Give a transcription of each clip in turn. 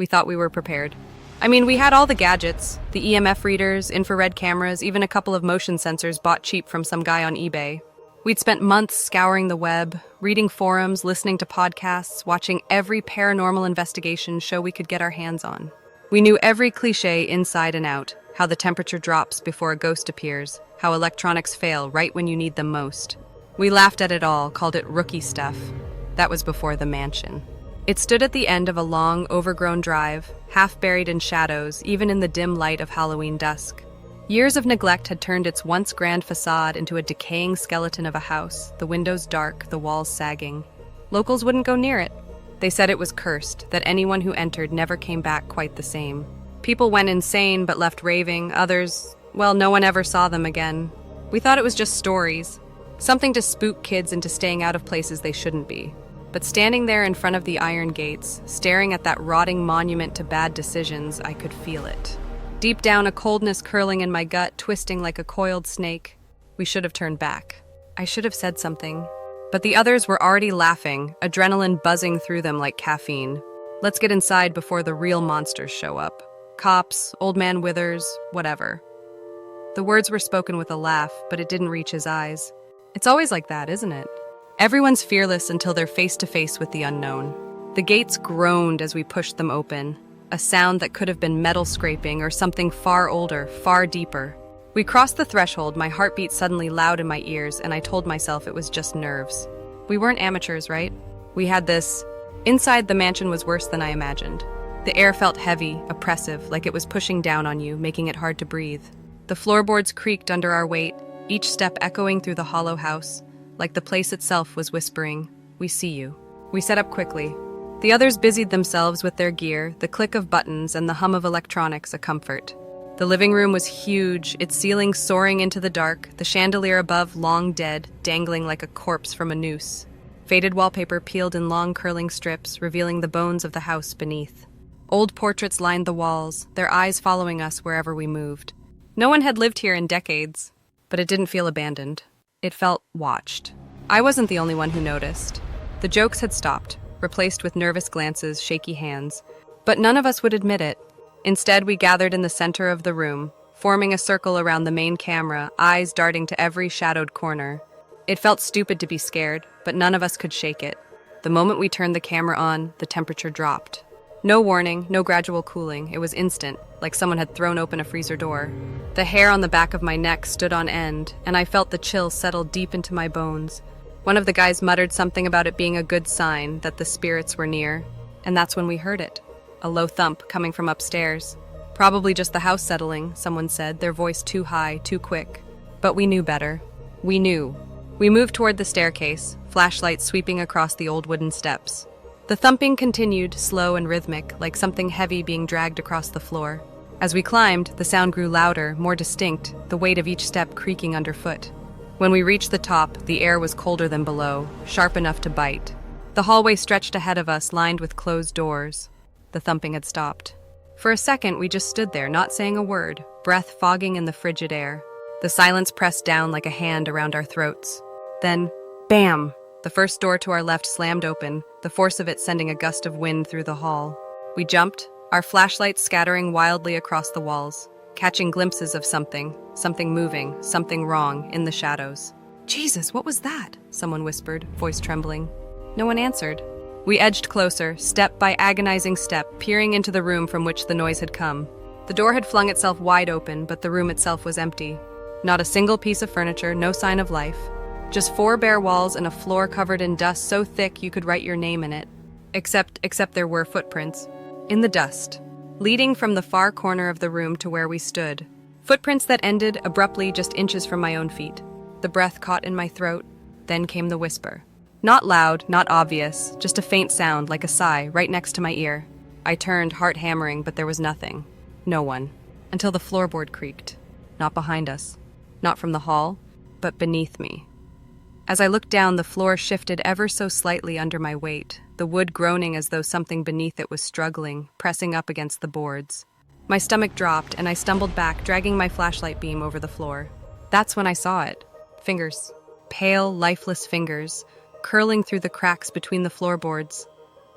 We thought we were prepared. I mean, we had all the gadgets, the EMF readers, infrared cameras, even a couple of motion sensors bought cheap from some guy on eBay. We'd spent months scouring the web, reading forums, listening to podcasts, watching every paranormal investigation show we could get our hands on. We knew every cliché inside and out, how the temperature drops before a ghost appears, how electronics fail right when you need them most. We laughed at it all, called it rookie stuff. That was before the mansion. It stood at the end of a long, overgrown drive, half buried in shadows, even in the dim light of Halloween dusk. Years of neglect had turned its once grand facade into a decaying skeleton of a house, the windows dark, the walls sagging. Locals wouldn't go near it. They said it was cursed, that anyone who entered never came back quite the same. People went insane but left raving, others, well, no one ever saw them again. We thought it was just stories, something to spook kids into staying out of places they shouldn't be. But standing there in front of the iron gates, staring at that rotting monument to bad decisions, I could feel it. Deep down, a coldness curling in my gut, twisting like a coiled snake. We should have turned back. I should have said something. But the others were already laughing, adrenaline buzzing through them like caffeine. Let's get inside before the real monsters show up. Cops, Old Man Withers, whatever. The words were spoken with a laugh, but it didn't reach his eyes. It's always like that, isn't it? Everyone's fearless until they're face to face with the unknown. The gates groaned as we pushed them open, a sound that could have been metal scraping or something far older, far deeper. We crossed the threshold, my heartbeat suddenly loud in my ears, and I told myself it was just nerves. We weren't amateurs, right? We had this. Inside, the mansion was worse than I imagined. The air felt heavy, oppressive, like it was pushing down on you, making it hard to breathe. The floorboards creaked under our weight, each step echoing through the hollow house, like the place itself was whispering, "We see you." We set up quickly. The others busied themselves with their gear, the click of buttons and the hum of electronics a comfort. The living room was huge, its ceiling soaring into the dark, the chandelier above long dead, dangling like a corpse from a noose. Faded wallpaper peeled in long curling strips, revealing the bones of the house beneath. Old portraits lined the walls, their eyes following us wherever we moved. No one had lived here in decades, but it didn't feel abandoned. It felt watched. I wasn't the only one who noticed. The jokes had stopped, replaced with nervous glances, shaky hands. But none of us would admit it. Instead, we gathered in the center of the room, forming a circle around the main camera, eyes darting to every shadowed corner. It felt stupid to be scared, but none of us could shake it. The moment we turned the camera on, the temperature dropped. No warning, no gradual cooling. It was instant, like someone had thrown open a freezer door. The hair on the back of my neck stood on end, and I felt the chill settle deep into my bones. One of the guys muttered something about it being a good sign that the spirits were near, and that's when we heard it. A low thump coming from upstairs. Probably just the house settling, someone said, their voice too high, too quick. But we knew better. We knew. We moved toward the staircase, flashlights sweeping across the old wooden steps. The thumping continued, slow and rhythmic, like something heavy being dragged across the floor. As we climbed, the sound grew louder, more distinct, the weight of each step creaking underfoot. When we reached the top, the air was colder than below, sharp enough to bite. The hallway stretched ahead of us, lined with closed doors. The thumping had stopped. For a second, we just stood there, not saying a word, breath fogging in the frigid air. The silence pressed down like a hand around our throats. Then, bam! The first door to our left slammed open, the force of it sending a gust of wind through the hall. We jumped, our flashlights scattering wildly across the walls, catching glimpses of something moving, something wrong, in the shadows. "Jesus, what was that?" someone whispered, voice trembling. No one answered. We edged closer, step by agonizing step, peering into the room from which the noise had come. The door had flung itself wide open, but the room itself was empty. Not a single piece of furniture, no sign of life. Just 4 bare walls and a floor covered in dust so thick you could write your name in it. Except there were footprints. In the dust. Leading from the far corner of the room to where we stood. Footprints that ended abruptly just inches from my own feet. The breath caught in my throat. Then came the whisper. Not loud, not obvious, just a faint sound like a sigh right next to my ear. I turned, heart hammering, but there was nothing. No one. Until the floorboard creaked. Not behind us. Not from the hall, but beneath me. As I looked down, the floor shifted ever so slightly under my weight, the wood groaning as though something beneath it was struggling, pressing up against the boards. My stomach dropped, and I stumbled back, dragging my flashlight beam over the floor. That's when I saw it. Fingers. Pale, lifeless fingers, curling through the cracks between the floorboards.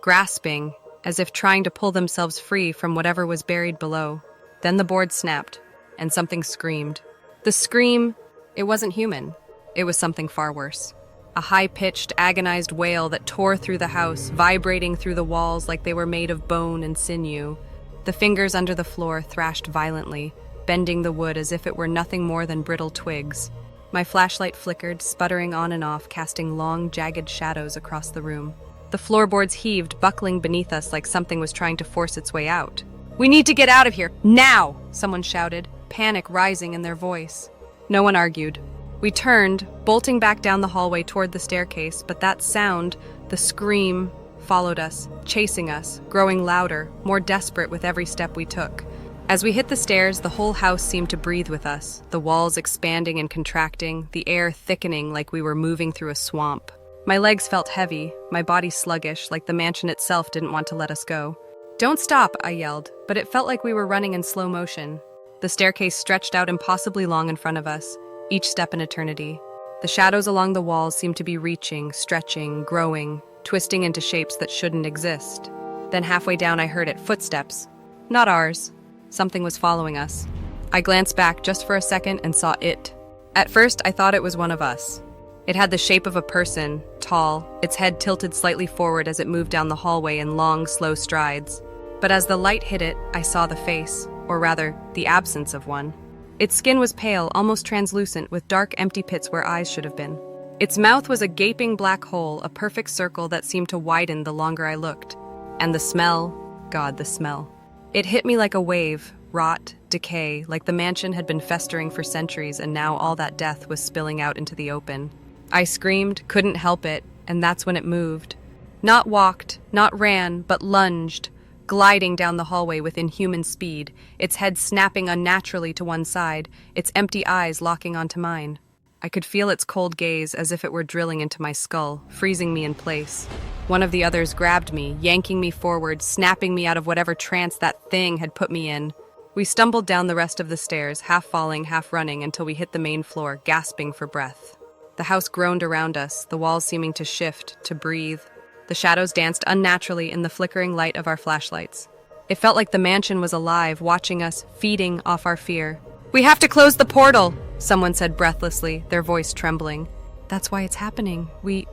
Grasping, as if trying to pull themselves free from whatever was buried below. Then the board snapped, and something screamed. The scream, it wasn't human. It was something far worse. A high-pitched, agonized wail that tore through the house, vibrating through the walls like they were made of bone and sinew. The fingers under the floor thrashed violently, bending the wood as if it were nothing more than brittle twigs. My flashlight flickered, sputtering on and off, casting long, jagged shadows across the room. The floorboards heaved, buckling beneath us like something was trying to force its way out. "We need to get out of here, now!" someone shouted, panic rising in their voice. No one argued. We turned, bolting back down the hallway toward the staircase, but that sound, the scream, followed us, chasing us, growing louder, more desperate with every step we took. As we hit the stairs, the whole house seemed to breathe with us, the walls expanding and contracting, the air thickening like we were moving through a swamp. My legs felt heavy, my body sluggish, like the mansion itself didn't want to let us go. "Don't stop," I yelled, but it felt like we were running in slow motion. The staircase stretched out impossibly long in front of us, each step an eternity. The shadows along the walls seemed to be reaching, stretching, growing, twisting into shapes that shouldn't exist. Then halfway down I heard it, footsteps. Not ours. Something was following us. I glanced back just for a second and saw it. At first, I thought it was one of us. It had the shape of a person, tall, its head tilted slightly forward as it moved down the hallway in long, slow strides. But as the light hit it, I saw the face, or rather, the absence of one. Its skin was pale, almost translucent, with dark, empty pits where eyes should have been. Its mouth was a gaping black hole, a perfect circle that seemed to widen the longer I looked. And the smell, God, the smell. It hit me like a wave, rot, decay, like the mansion had been festering for centuries and now all that death was spilling out into the open. I screamed, couldn't help it, and that's when it moved. Not walked, not ran, but lunged, gliding down the hallway with inhuman speed, its head snapping unnaturally to one side, its empty eyes locking onto mine. I could feel its cold gaze as if it were drilling into my skull, freezing me in place. One of the others grabbed me, yanking me forward, snapping me out of whatever trance that thing had put me in. We stumbled down the rest of the stairs, half falling, half running, until we hit the main floor, gasping for breath. The house groaned around us, the walls seeming to shift, to breathe. The shadows danced unnaturally in the flickering light of our flashlights. It felt like the mansion was alive, watching us, feeding off our fear. "We have to close the portal," someone said breathlessly, their voice trembling. "That's why it's happening. We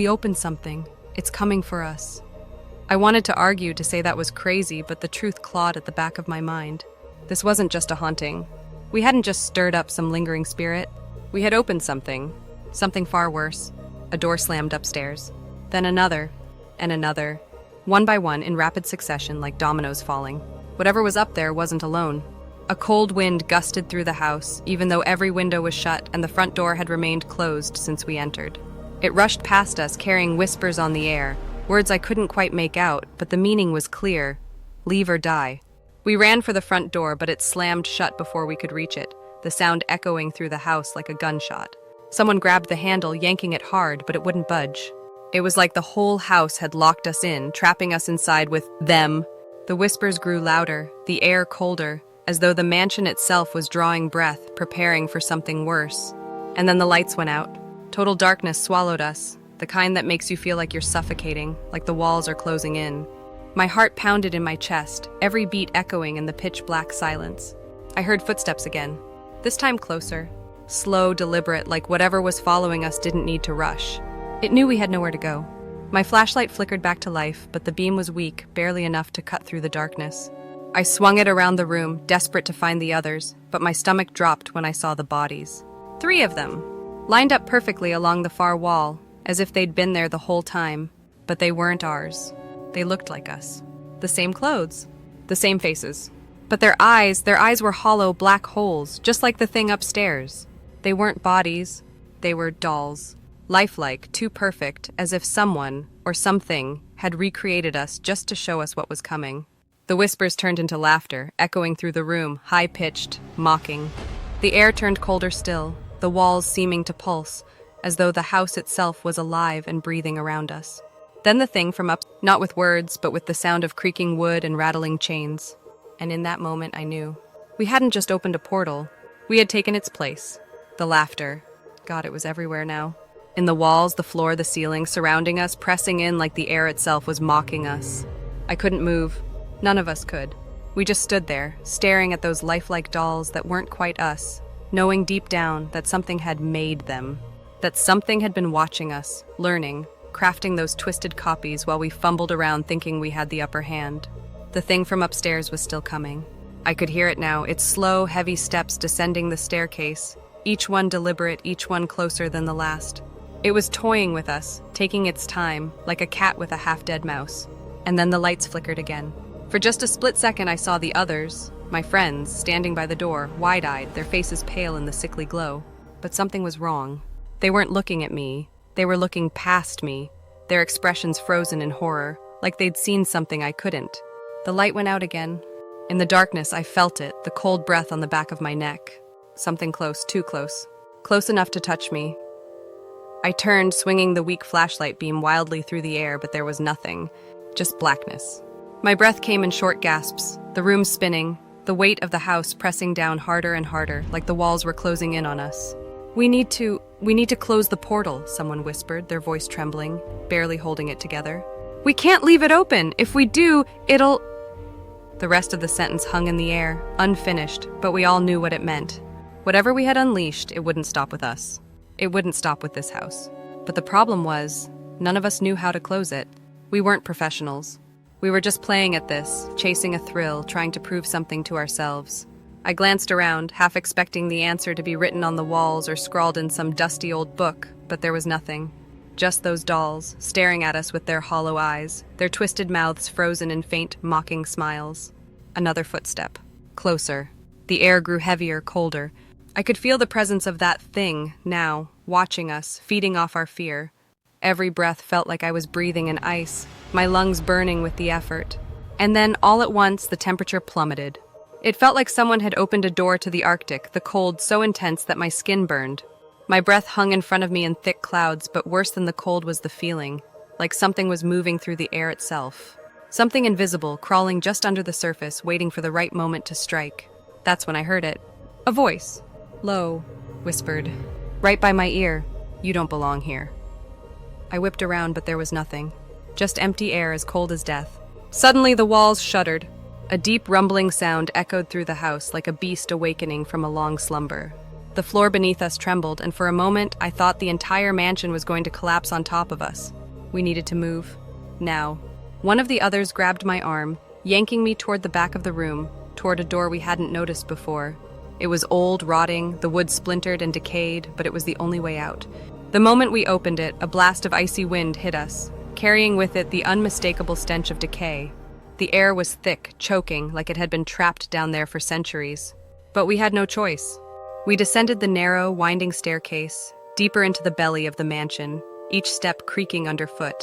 opened something. It's coming for us." I wanted to argue, to say that was crazy, but the truth clawed at the back of my mind. This wasn't just a haunting. We hadn't just stirred up some lingering spirit. We had opened something far worse. A door slammed upstairs. Then another, and another. One by one, in rapid succession, like dominoes falling. Whatever was up there wasn't alone. A cold wind gusted through the house, even though every window was shut and the front door had remained closed since we entered. It rushed past us, carrying whispers on the air, words I couldn't quite make out, but the meaning was clear. Leave or die. We ran for the front door, but it slammed shut before we could reach it, the sound echoing through the house like a gunshot. Someone grabbed the handle, yanking it hard, but it wouldn't budge. It was like the whole house had locked us in, trapping us inside with them. The whispers grew louder, the air colder, as though the mansion itself was drawing breath, preparing for something worse. And then the lights went out. Total darkness swallowed us, the kind that makes you feel like you're suffocating, like the walls are closing in. My heart pounded in my chest, every beat echoing in the pitch-black silence. I heard footsteps again, this time closer. Slow, deliberate, like whatever was following us didn't need to rush. It knew we had nowhere to go. My flashlight flickered back to life, but the beam was weak, barely enough to cut through the darkness. I swung it around the room, desperate to find the others, but my stomach dropped when I saw the bodies. 3 of them, lined up perfectly along the far wall, as if they'd been there the whole time. But they weren't ours. They looked like us. The same clothes, the same faces. But their eyes were hollow black holes, just like the thing upstairs. They weren't bodies, they were dolls. Lifelike, too perfect, as if someone, or something, had recreated us just to show us what was coming. The whispers turned into laughter, echoing through the room, high-pitched, mocking. The air turned colder still, the walls seeming to pulse, as though the house itself was alive and breathing around us. Then the thing from up, not with words, but with the sound of creaking wood and rattling chains. And in that moment I knew. We hadn't just opened a portal, we had taken its place. The laughter. God, it was everywhere now. In the walls, the floor, the ceiling, surrounding us, pressing in like the air itself was mocking us. I couldn't move. None of us could. We just stood there, staring at those lifelike dolls that weren't quite us, knowing deep down that something had made them, that something had been watching us, learning, crafting those twisted copies while we fumbled around thinking we had the upper hand. The thing from upstairs was still coming. I could hear it now, its slow, heavy steps descending the staircase, each one deliberate, each one closer than the last. It was toying with us, taking its time, like a cat with a half-dead mouse. And then the lights flickered again. For just a split second I saw the others, my friends, standing by the door, wide-eyed, their faces pale in the sickly glow. But something was wrong. They weren't looking at me. They were looking past me, their expressions frozen in horror, like they'd seen something I couldn't. The light went out again. In the darkness, I felt it, the cold breath on the back of my neck. Something close, too close. Close enough to touch me. I turned, swinging the weak flashlight beam wildly through the air, but there was nothing. Just blackness. My breath came in short gasps, the room spinning, the weight of the house pressing down harder and harder, like the walls were closing in on us. We need to close the portal," someone whispered, their voice trembling, barely holding it together. "We can't leave it open. If we do, it'll—" The rest of the sentence hung in the air, unfinished, but we all knew what it meant. Whatever we had unleashed, it wouldn't stop with us. It wouldn't stop with this house. But the problem was, none of us knew how to close it. We weren't professionals. We were just playing at this, chasing a thrill, trying to prove something to ourselves. I glanced around, half expecting the answer to be written on the walls or scrawled in some dusty old book, but there was nothing. Just those dolls, staring at us with their hollow eyes, their twisted mouths frozen in faint, mocking smiles. Another footstep. Closer. The air grew heavier, colder. I could feel the presence of that thing, now, watching us, feeding off our fear. Every breath felt like I was breathing in ice, my lungs burning with the effort. And then, all at once, the temperature plummeted. It felt like someone had opened a door to the Arctic, the cold so intense that my skin burned. My breath hung in front of me in thick clouds, but worse than the cold was the feeling, like something was moving through the air itself. Something invisible, crawling just under the surface, waiting for the right moment to strike. That's when I heard it. A voice. Low, whispered. Right by my ear. "You don't belong here." I whipped around, but there was nothing. Just empty air as cold as death. Suddenly the walls shuddered. A deep rumbling sound echoed through the house like a beast awakening from a long slumber. The floor beneath us trembled, and for a moment I thought the entire mansion was going to collapse on top of us. We needed to move. Now. One of the others grabbed my arm, yanking me toward the back of the room, toward a door we hadn't noticed before. It was old, rotting, the wood splintered and decayed, but it was the only way out. The moment we opened it, a blast of icy wind hit us, carrying with it the unmistakable stench of decay. The air was thick, choking, like it had been trapped down there for centuries. But we had no choice. We descended the narrow, winding staircase, deeper into the belly of the mansion, each step creaking underfoot.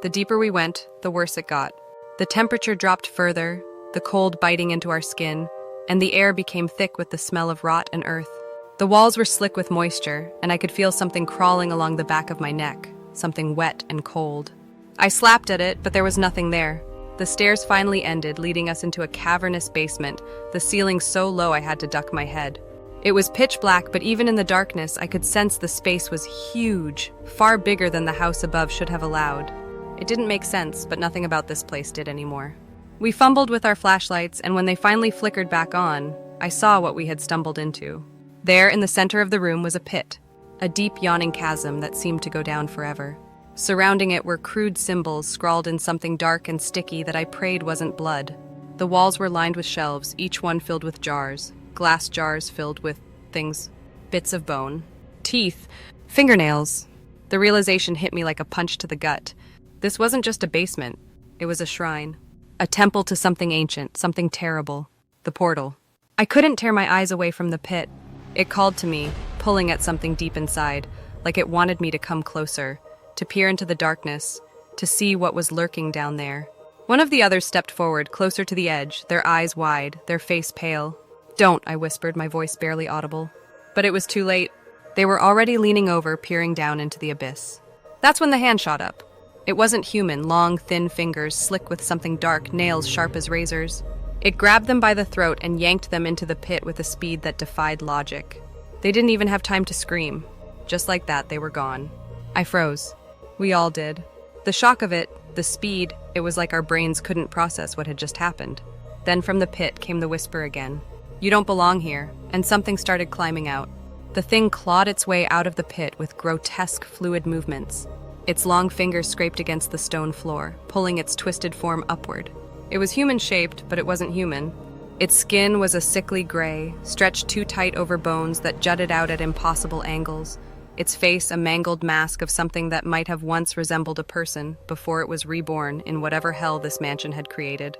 The deeper we went, the worse it got. The temperature dropped further, the cold biting into our skin, and the air became thick with the smell of rot and earth. The walls were slick with moisture, and I could feel something crawling along the back of my neck, something wet and cold. I slapped at it, but there was nothing there. The stairs finally ended, leading us into a cavernous basement, the ceiling so low I had to duck my head. It was pitch black, but even in the darkness, I could sense the space was huge, far bigger than the house above should have allowed. It didn't make sense, but nothing about this place did anymore. We fumbled with our flashlights, and when they finally flickered back on, I saw what we had stumbled into. There, in the center of the room, was a pit, a deep, yawning chasm that seemed to go down forever. Surrounding it were crude symbols scrawled in something dark and sticky that I prayed wasn't blood. The walls were lined with shelves, each one filled with jars, glass jars filled with things, bits of bone, teeth, fingernails. The realization hit me like a punch to the gut. This wasn't just a basement, it was a shrine. A temple to something ancient, something terrible. The portal. I couldn't tear my eyes away from the pit. It called to me, pulling at something deep inside, like it wanted me to come closer, to peer into the darkness, to see what was lurking down there. One of the others stepped forward, closer to the edge, their eyes wide, their face pale. "Don't," I whispered, my voice barely audible. But it was too late. They were already leaning over, peering down into the abyss. That's when the hand shot up. It wasn't human, long, thin fingers, slick with something dark, nails sharp as razors. It grabbed them by the throat and yanked them into the pit with a speed that defied logic. They didn't even have time to scream. Just like that, they were gone. I froze. We all did. The shock of it, The speed, it was like our brains couldn't process what had just happened. Then from the pit came the whisper again. "You don't belong here," and something started climbing out. The thing clawed its way out of the pit with grotesque fluid movements. Its long fingers scraped against the stone floor, pulling its twisted form upward. It was human-shaped, but it wasn't human. Its skin was a sickly gray, stretched too tight over bones that jutted out at impossible angles. Its face a mangled mask of something that might have once resembled a person before it was reborn in whatever hell this mansion had created.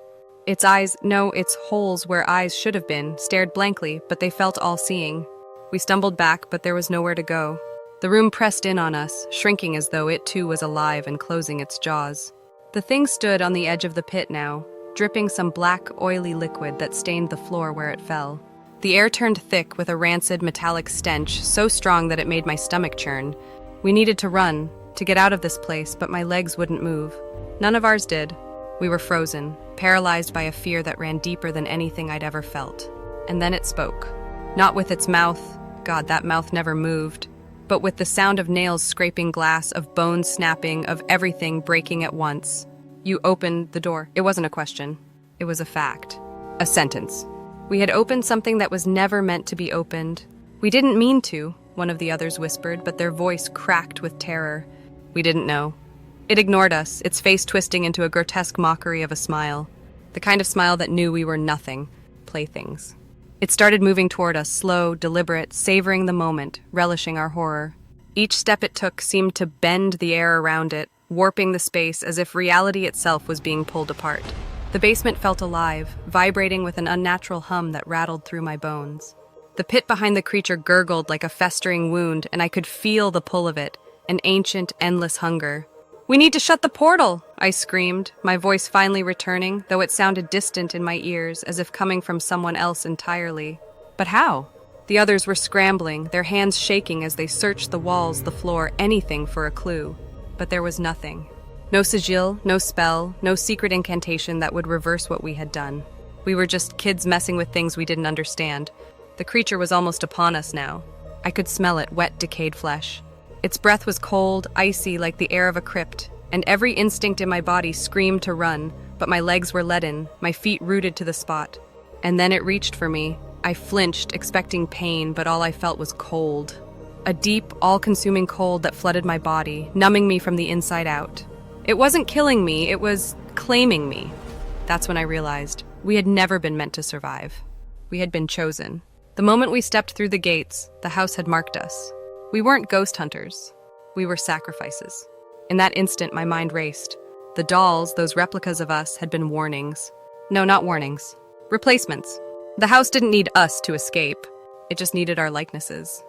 Its eyes, no, its holes where eyes should have been, stared blankly, but they felt all-seeing. We stumbled back, but there was nowhere to go. The room pressed in on us, shrinking as though it too was alive and closing its jaws. The thing stood on the edge of the pit now, dripping some black, oily liquid that stained the floor where it fell. The air turned thick with a rancid, metallic stench, so strong that it made my stomach churn. We needed to run, to get out of this place, but my legs wouldn't move. None of ours did. We were frozen, paralyzed by a fear that ran deeper than anything I'd ever felt. And then it spoke. Not with its mouth, God, that mouth never moved, but with the sound of nails scraping glass, of bones snapping, of everything breaking at once. "You opened the door." It wasn't a question. It was a fact. A sentence. We had opened something that was never meant to be opened. "We didn't mean to," one of the others whispered, but their voice cracked with terror. We didn't know. It ignored us, its face twisting into a grotesque mockery of a smile. The kind of smile that knew we were nothing. Playthings. It started moving toward us, slow, deliberate, savoring the moment, relishing our horror. Each step it took seemed to bend the air around it, warping the space as if reality itself was being pulled apart. The basement felt alive, vibrating with an unnatural hum that rattled through my bones. The pit behind the creature gurgled like a festering wound, and I could feel the pull of it, an ancient, endless hunger. "We need to shut the portal!" I screamed, my voice finally returning, though it sounded distant in my ears, as if coming from someone else entirely. But how? The others were scrambling, their hands shaking as they searched the walls, the floor, anything for a clue. But there was nothing. No sigil, no spell, no secret incantation that would reverse what we had done. We were just kids messing with things we didn't understand. The creature was almost upon us now. I could smell it, wet, decayed flesh. Its breath was cold, icy, like the air of a crypt, and every instinct in my body screamed to run, but my legs were leaden, my feet rooted to the spot. And then it reached for me. I flinched, expecting pain, but all I felt was cold. A deep, all-consuming cold that flooded my body, numbing me from the inside out. It wasn't killing me, it was claiming me. That's when I realized we had never been meant to survive. We had been chosen. The moment we stepped through the gates, the house had marked us. We weren't ghost hunters. We were sacrifices. In that instant, my mind raced. The dolls, those replicas of us, had been warnings. No, not warnings. Replacements. The house didn't need us to escape. It just needed our likenesses.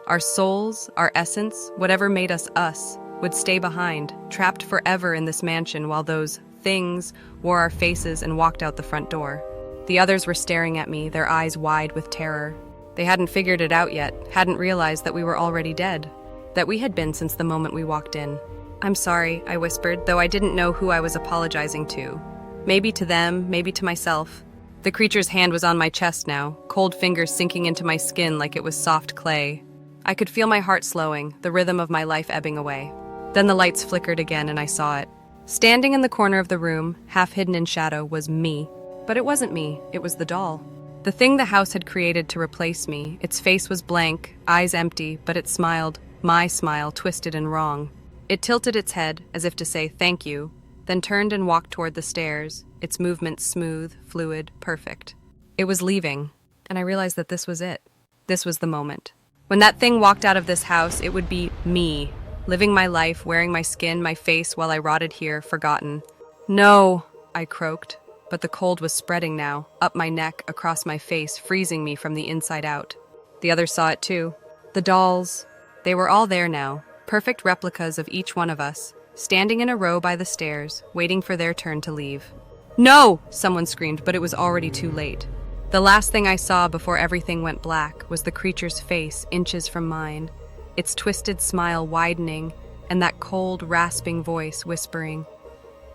Our souls, our essence, whatever made us, would stay behind, trapped forever in this mansion while those things wore our faces and walked out the front door. The others were staring at me, their eyes wide with terror. They hadn't figured it out yet, hadn't realized that we were already dead, that we had been since the moment we walked in. "I'm sorry," I whispered, though I didn't know who I was apologizing to. Maybe to them, maybe to myself. The creature's hand was on my chest now, cold fingers sinking into my skin like it was soft clay. I could feel my heart slowing, the rhythm of my life ebbing away. Then the lights flickered again and I saw it. Standing in the corner of the room, half hidden in shadow, was me. But it wasn't me, it was the doll. The thing the house had created to replace me. Its face was blank, eyes empty, but it smiled, my smile, twisted and wrong. It tilted its head, as if to say thank you, then turned and walked toward the stairs, its movements smooth, fluid, perfect. It was leaving, and I realized that this was it. This was the moment. When that thing walked out of this house, it would be me, living my life, wearing my skin, my face, while I rotted here, forgotten. "No," I croaked, but the cold was spreading now, up my neck, across my face, freezing me from the inside out. The others saw it too. The dolls, they were all there now, perfect replicas of each one of us, standing in a row by the stairs, waiting for their turn to leave. "No!" someone screamed, but it was already too late. The last thing I saw before everything went black was the creature's face, inches from mine, its twisted smile widening, and that cold, rasping voice whispering,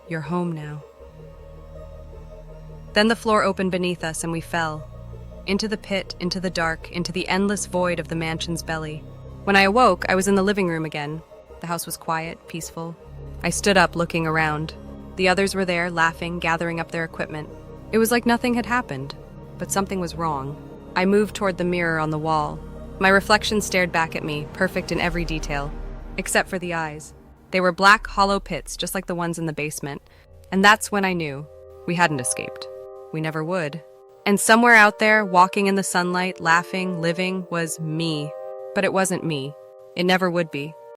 "You're home now." Then the floor opened beneath us and we fell. Into the pit, into the dark, into the endless void of the mansion's belly. When I awoke, I was in the living room again. The house was quiet, peaceful. I stood up, looking around. The others were there, laughing, gathering up their equipment. It was like nothing had happened, but something was wrong. I moved toward the mirror on the wall. My reflection stared back at me, perfect in every detail, except for the eyes. They were black, hollow pits, just like the ones in the basement. And that's when I knew we hadn't escaped. We never would. And somewhere out there, walking in the sunlight, laughing, living, was me. But it wasn't me. It never would be.